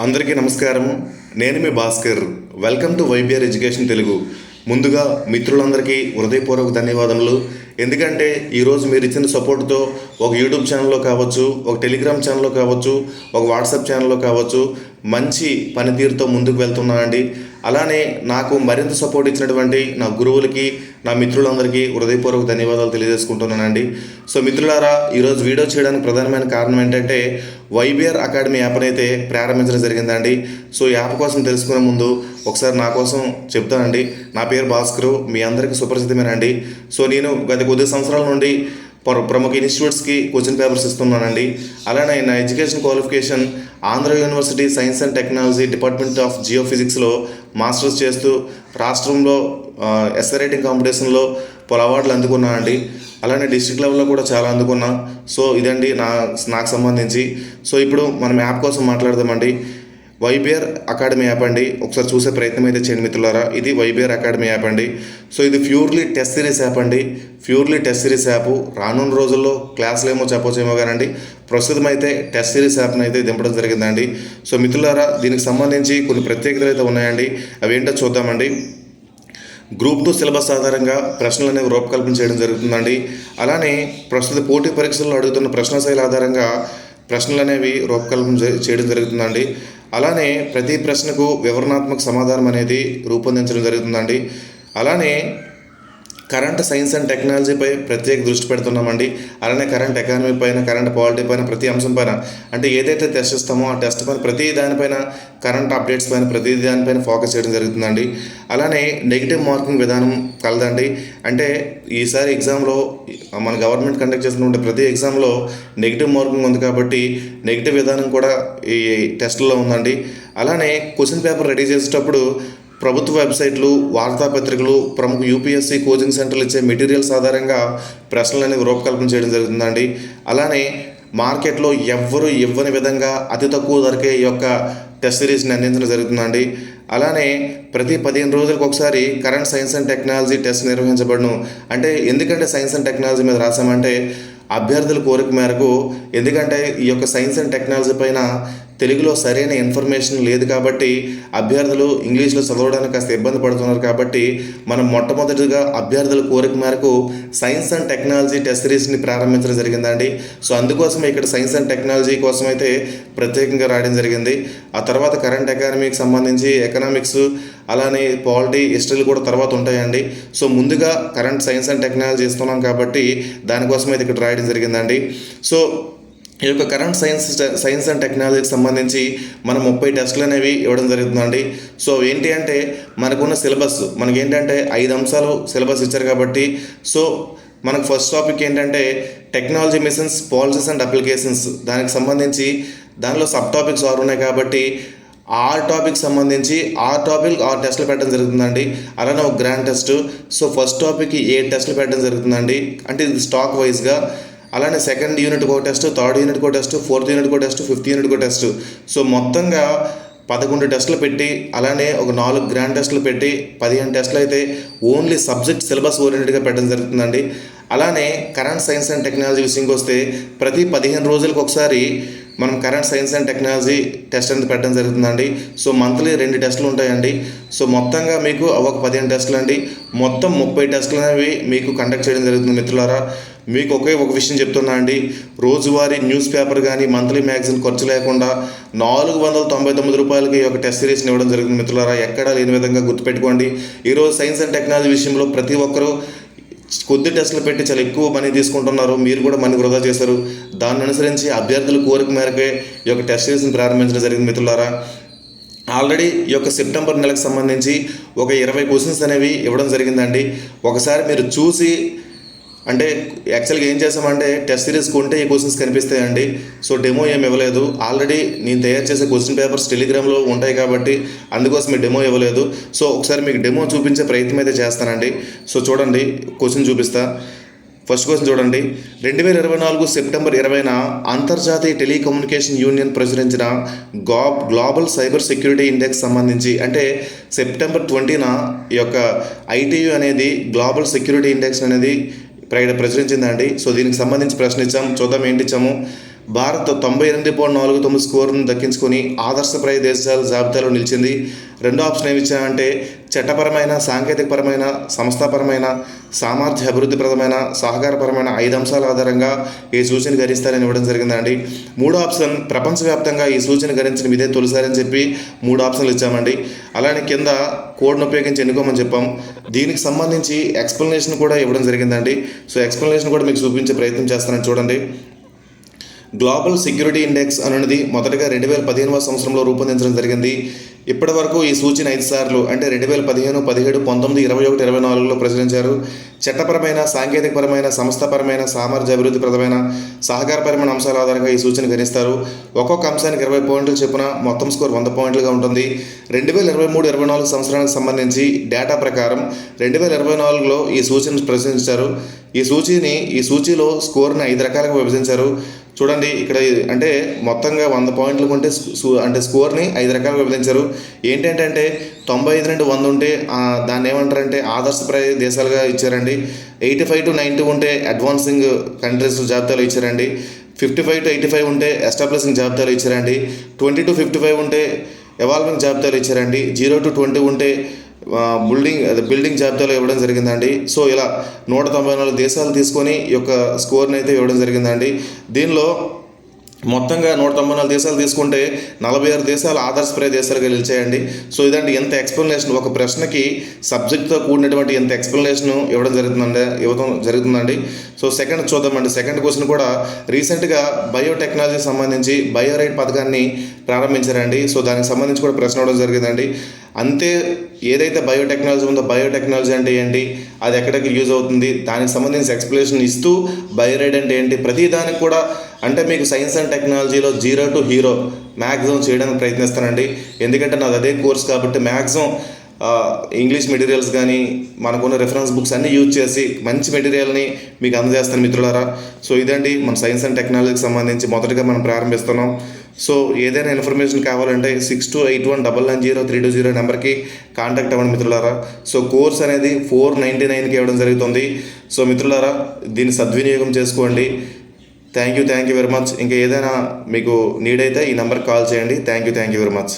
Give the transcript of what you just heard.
అందరికీ నమస్కారం. నేను మీ Bhaskar. Welcome to YBR education Telugu. ముందుగా మిత్రులందరికీ హృదయపూర్వక ధన్యవాదములు. ఎందుకంటే ఈరోజు మీరు ఇచ్చిన సపోర్ట్తో ఒక యూట్యూబ్ ఛానల్లో కావచ్చు, ఒక టెలిగ్రామ్ ఛానల్లో కావచ్చు, ఒక వాట్సాప్ ఛానల్లో కావచ్చు, మంచి పనితీరుతో ముందుకు వెళ్తున్నానండి. అలానే నాకు మరింత సపోర్ట్ ఇచ్చినటువంటి నా గురువులకి, నా మిత్రులందరికీ హృదయపూర్వక ధన్యవాదాలు తెలియజేసుకుంటున్నానండి. సో మిత్రులారా, ఈరోజు వీడియో చేయడానికి ప్రధానమైన కారణం ఏంటంటే వైబిఆర్ అకాడమీ యాప్ అయితే ప్రారంభించడం జరిగిందండి. సో ఈ యాప్ కోసం తెలుసుకునే ముందు ఒకసారి నా కోసం చెప్తానండి. నా పేరు భాస్కర్, మీ అందరికీ సుపరిచితమేనండి. సో నేను గత కొద్ది సంవత్సరాల నుండి ప్రముఖ ఇన్స్టిట్యూట్స్కి క్వశ్చన్ పేపర్స్ ఇస్తున్నానండి. అలానే నా education qualification Andhra university science and technology department of జియోఫిజిక్స్లో మాస్టర్స్ చేస్తూ రాష్ట్రంలో ఎస్ఏ రైటింగ్ కాంపిటీషన్లో పలు అవార్డులు అందుకున్నానండి. అలానే డిస్ట్రిక్ట్ లెవెల్లో కూడా చాలా అందుకున్నా. సో ఇదండి నాకు సంబంధించి. సో ఇప్పుడు మనం యాప్ కోసం మాట్లాడదామండి. వైబిఆర్ అకాడమీ యాప్ అండి. ఒకసారి చూసే ప్రయత్నం అయితే చేయండి మిత్రులారా. ఇది వైబిఆర్ అకాడమీ యాప్ అండి. సో ఇది ప్యూర్లీ టెస్ట్ సిరీస్ యాప్ అండి. Purely test series app. రానున్న రోజుల్లో క్లాసులు ఏమో చెప్పొచ్చేమో కానండి, ప్రస్తుతం అయితే టెస్ట్ సిరీస్ యాప్ని అయితే దింపడం జరిగిందండి. సో మిత్రులారా, దీనికి సంబంధించి కొన్ని ప్రత్యేకతలు అయితే ఉన్నాయండి. అవి ఏంటో చూద్దామండి. గ్రూప్ 2 సిలబస్ ఆధారంగా ప్రశ్నలు అనేవి రూపకల్పన చేయడం జరుగుతుందండి. అలానే ప్రస్తుత పోటీ పరీక్షల్లో అడుగుతున్న ప్రశ్న శైలి ఆధారంగా ప్రశ్నలు అనేవి రూపకల్పన చేయడం జరుగుతుందండి. అలానే ప్రతి ప్రశ్నకు వివరణాత్మక సమాధానం అనేది రూపొందించడం జరుగుతుందండి. అలానే కరెంట్ సైన్స్ అండ్ టెక్నాలజీపై ప్రత్యేక దృష్టి పెడుతున్నామండి. అలానే కరెంట్ ఎకానమీ పైన, కరెంట్ పాలిటీ పైన, ప్రతి అంశం పైన, అంటే ఏదైతే టెస్ట్ ఇస్తామో ఆ టెస్ట్ పైన, ప్రతి దానిపైన, కరెంట్ అప్డేట్స్ పైన, ప్రతి దానిపైన ఫోకస్ చేయడం జరుగుతుందండి. అలానే నెగిటివ్ మార్కింగ్ విధానం కలదండి. అంటే ఈసారి ఎగ్జామ్లో మన గవర్నమెంట్ కండక్ట్ చేస్తున్న ప్రతి ఎగ్జామ్లో నెగిటివ్ మార్కింగ్ ఉంది కాబట్టి నెగిటివ్ విధానం కూడా ఈ టెస్ట్లో ఉందండి. అలానే క్వశ్చన్ పేపర్ రెడీ చేసేటప్పుడు ప్రభుత్వ వెబ్సైట్లు, వార్తాపత్రికలు, ప్రముఖ యూపీఎస్సీ కోచింగ్ సెంటర్లు ఇచ్చే మెటీరియల్స్ ఆధారంగా ప్రశ్నలు అనేవి రూపకల్పన చేయడం జరుగుతుందండి. అలానే మార్కెట్లో ఎవ్వరూ ఇవ్వని విధంగా అతి తక్కువ ధరకే ఈ యొక్క టెస్ట్ సిరీస్ని అందించడం జరుగుతుందండి. అలానే ప్రతి 15 రోజులకు ఒకసారి current science and technology test నిర్వహించబడును. అంటే ఎందుకంటే సైన్స్ అండ్ టెక్నాలజీ మీద రాసామంటే అభ్యర్థుల కోరిక మేరకు, ఎందుకంటే ఈ యొక్క సైన్స్ అండ్ టెక్నాలజీ పైన తెలుగులో సరైన ఇన్ఫర్మేషన్ లేదు కాబట్టి అభ్యర్థులు ఇంగ్లీష్లో చదవడానికి కాస్త ఇబ్బంది పడుతున్నారు కాబట్టి మనం మొట్టమొదటిగా అభ్యర్థుల కోరిక మేరకు సైన్స్ అండ్ టెక్నాలజీ టెస్ట్ సిరీస్ని ప్రారంభించడం జరిగిందండి. సో అందుకోసం ఇక్కడ సైన్స్ అండ్ టెక్నాలజీ కోసం అయితే ప్రత్యేకంగా రాయడం జరిగింది. ఆ తర్వాత కరెంట్ ఎకానమీకి సంబంధించి ఎకనామిక్స్, అలానే పాలిటీ, హిస్టరీలు కూడా తర్వాత ఉంటాయండి. సో ముందుగా కరెంట్ సైన్స్ అండ్ టెక్నాలజీ ఇస్తున్నాం కాబట్టి దానికోసం అయితే ఇక్కడ రాయడం జరిగిందండి. సో ఈ యొక్క కరెంట్ సైన్స్ అండ్ టెక్నాలజీకి సంబంధించి మనం 30 టెస్టులు అనేవి ఇవ్వడం జరుగుతుందండి. సో ఏంటి అంటే మనకున్న సిలబస్, మనకేంటంటే 5 అంశాలు సిలబస్ ఇచ్చారు కాబట్టి, సో మనకు ఫస్ట్ టాపిక్ ఏంటంటే technology machines, policies and applications. దానికి సంబంధించి దానిలో సబ్ టాపిక్స్ 6 ఉన్నాయి కాబట్టి 6 టాపిక్ సంబంధించి 6 టెస్టులు పెట్టడం జరుగుతుందండి. అలానే ఒక గ్రాండ్ టెస్ట్. సో ఫస్ట్ టాపిక్కి 7 టెస్టులు పెట్టడం జరుగుతుందండి. అంటే ఇది స్టాక్ వైజ్గా. అలానే సెకండ్ యూనిట్ ఒక టెస్ట్, థర్డ్ యూనిట్ ఒక టెస్ట్, ఫోర్త్ యూనిట్ ఒక టెస్ట్, ఫిఫ్త్ యూనిట్ ఒక టెస్ట్. సో మొత్తంగా 11 టెస్టులు పెట్టి, అలానే ఒక 4 గ్రాండ్ టెస్టులు పెట్టి 15 టెస్టులు అయితే ఓన్లీ సబ్జెక్ట్ సిలబస్ ఓరియంటెడ్గా పెట్టడం జరుగుతుందండి. అలానే కరెంట్ సైన్స్ అండ్ టెక్నాలజీ విషయంకి వస్తే ప్రతి 15 రోజులకు ఒకసారి మనం current science and technology test అనేది పెట్టడం జరుగుతుందండి. సో మంత్లీ 2 టెస్టులు ఉంటాయండి. సో మొత్తంగా మీకు ఒక 15 టెస్టులు అండి. మొత్తం 30 టెస్టులు అనేవి మీకు కండక్ట్ చేయడం జరుగుతుంది మిత్రులారా. మీకు ఒక విషయం చెప్తున్నా అండి. రోజువారీ న్యూస్ పేపర్ కానీ, మంత్లీ మ్యాగజైన్ ఖర్చు లేకుండా 499 రూపాయలకి ఈ యొక్క టెస్ట్ సిరీస్ని ఇవ్వడం జరుగుతుంది మిత్రులారా. ఎక్కడా లేని విధంగా గుర్తుపెట్టుకోండి. ఈరోజు సైన్స్ అండ్ టెక్నాలజీ విషయంలో ప్రతి ఒక్కరూ కొద్ది టెస్టులు పెట్టి చాలా ఎక్కువ మనీ తీసుకుంటున్నారు. మీరు కూడా మనీ వృధా చేశారు. దాన్ని అనుసరించి అభ్యర్థుల కోరిక మేరకే ఈ యొక్క టెస్ట్ సిరీస్ని ప్రారంభించడం జరిగింది మిత్రులారా. ఆల్రెడీ ఈ యొక్క సెప్టెంబర్ నెలకు సంబంధించి ఒక 20 క్వశ్చన్స్ అనేవి ఇవ్వడం జరిగిందండి. ఒకసారి మీరు చూసి, అంటే యాక్చువల్గా ఏం చేసామంటే టెస్ట్ సిరీస్ కొంటే ఈ క్వశ్చన్స్ కనిపిస్తాయండి. సో డెమో ఏమి ఇవ్వలేదు. ఆల్రెడీ నేను తయారు చేసే క్వశ్చన్ పేపర్స్ టెలిగ్రామ్లో ఉంటాయి కాబట్టి అందుకోసం మీ డెమో ఇవ్వలేదు. సో ఒకసారి మీకు డెమో చూపించే ప్రయత్నం అయితే చేస్తానండి. సో చూడండి, క్వశ్చన్ చూపిస్తా. ఫస్ట్ క్వశ్చన్ చూడండి. 2024 సెప్టెంబర్ 20న అంతర్జాతీయ టెలికమ్యూనికేషన్ యూనియన్ ప్రచురించిన గ్లోబల్ సైబర్ సెక్యూరిటీ ఇండెక్స్ సంబంధించి, అంటే సెప్టెంబర్ 20న ఈ యొక్క ITU అనేది గ్లోబల్ సెక్యూరిటీ ఇండెక్స్ అనేది ప్రచురించిందండి. సో దీనికి సంబంధించి ప్రశ్న ఇచ్చాము. చూద్దాం ఏంటి ఇచ్చాము. భారత్ 98.49 స్కోర్ను దక్కించుకొని ఆదర్శప్రాయ దేశాల జాబితాలో నిలిచింది. రెండో ఆప్షన్ ఏమి ఇచ్చామంటే చట్టపరమైన, సాంకేతికపరమైన, సంస్థాపరమైన, సామర్థ్య అభివృద్ధిప్రదమైన, సహకారపరమైన 5 అంశాల ఆధారంగా ఈ సూచన గరిస్తారని ఇవ్వడం జరిగిందండి. మూడో ఆప్షన్ ప్రపంచవ్యాప్తంగా ఈ సూచన గరించిన ఇదే తొలిసారి అని చెప్పి 3 ఆప్షన్లు ఇచ్చామండి. అలానే కింద కోడ్ను ఉపయోగించి ఎన్నుకోమని చెప్పాం. దీనికి సంబంధించి ఎక్స్ప్లెనేషన్ కూడా ఇవ్వడం జరిగిందండి. సో ఎక్స్ప్లెనేషన్ కూడా మీకు చూపించే ప్రయత్నం చేస్తానని చూడండి. గ్లోబల్ సెక్యూరిటీ ఇండెక్స్ అనేది మొదటగా 2015వ సంవత్సరంలో రూపొందించడం జరిగింది. ఇప్పటి వరకు ఈ సూచన 5 సార్లు అంటే 2015, 17, 19, 21, 24లో ప్రచురించారు. చట్టపరమైన, సాంకేతికపరమైన, సంస్థాపరమైన, సామర్థ్య అభివృద్ధిప్రదమైన, సహకారపరమైన అంశాల ఆధారంగా ఈ సూచన గణిస్తారు. ఒక్కొక్క అంశానికి 20 పాయింట్లు చొప్పున మొత్తం స్కోర్ 100 పాయింట్లుగా ఉంటుంది. 2023-24 సంవత్సరానికి సంబంధించి డేటా ప్రకారం 2024లో ఈ సూచన ప్రచురించారు. ఈ సూచీలో స్కోర్ని 5 రకాలుగా విభజించారు. చూడండి ఇక్కడ అంటే మొత్తంగా 100 పాయింట్లు ఉంటే అంటే స్కోర్ని 5 రకాలుగా విభజించారు. ఏంటంటే 95 నుండి 100 ఉంటే దాన్ని ఏమంటారంటే ఆదర్శప్రాయ దేశాలుగా ఇచ్చారండి. 85 to 90 ఉంటే అడ్వాన్సింగ్ కంట్రీస్ జాబితాలో ఇచ్చారండి. 55 to 85 ఉంటే ఎస్టాబ్లిషింగ్ జాబితాలో ఇచ్చారండి. 20 to 55 ఉంటే ఎవాల్వింగ్ జాబితాలో ఇచ్చారండి. 0 to 20 ఉంటే బిల్డింగ్ జాబితాలో ఇవ్వడం జరిగిందండి. సో ఇలా 194 దేశాలు తీసుకొని ఈ యొక్క స్కోర్ని అయితే ఇవ్వడం జరిగిందండి. దీనిలో మొత్తంగా 194 దేశాలు తీసుకుంటే 46 దేశాలు ఆదర్శప్రాయ దేశాలుగా నిలిచాయండి. సో ఇదండి ఎంత ఎక్స్ప్లెనేషన్, ఒక ప్రశ్నకి సబ్జెక్ట్తో కూడినటువంటి ఎంత ఎక్స్ప్లెనేషన్ ఇవ్వడం జరుగుతుందండి. సో సెకండ్ చూద్దామండి. సెకండ్ క్వశ్చన్ కూడా రీసెంట్గా బయోటెక్నాలజీకి సంబంధించి బయోరైట్ పథకాన్ని ప్రారంభించారండి. సో దానికి సంబంధించి కూడా ప్రశ్న ఇవ్వడం జరిగిందండి. అంతే ఏదైతే బయోటెక్నాలజీ ఉందో బయోటెక్నాలజీ అంటే ఏంటి, అది ఎక్కడికి యూజ్ అవుతుంది, దానికి సంబంధించి ఎక్స్ప్లెనేషన్ ఇస్తూ బయోరైడ్ అంటే ఏంటి, ప్రతి దానికి కూడా అంటే మీకు సైన్స్ అండ్ టెక్నాలజీలో 0 to హీరో మ్యాక్సిమం చేయడానికి ప్రయత్నిస్తానండి. ఎందుకంటే నాది అదే కోర్స్ కాబట్టి మ్యాక్సిమం ఇంగ్లీష్ మెటీరియల్స్ కానీ మనకున్న రెఫరెన్స్ బుక్స్ అన్నీ యూజ్ చేసి మంచి మెటీరియల్ని మీకు అందజేస్తాను మిత్రులారా. సో ఇదండి మన సైన్స్ అండ్ టెక్నాలజీకి సంబంధించి మొదటగా మనం ప్రారంభిస్తున్నాం. సో ఏదైనా ఇన్ఫర్మేషన్ కావాలంటే 6281990320 నెంబర్కి కాంటాక్ట్ అవ్వండి మిత్రులారా. సో కోర్స్ అనేది 499కి ఇవ్వడం జరుగుతుంది. సో మిత్రులారా దీన్ని సద్వినియోగం చేసుకోండి. Thank you very much. ఇంకా ఏదైనా మీకు నీడ్ అయితే ఈ నెంబర్కి కాల్ చేయండి. Thank you very much.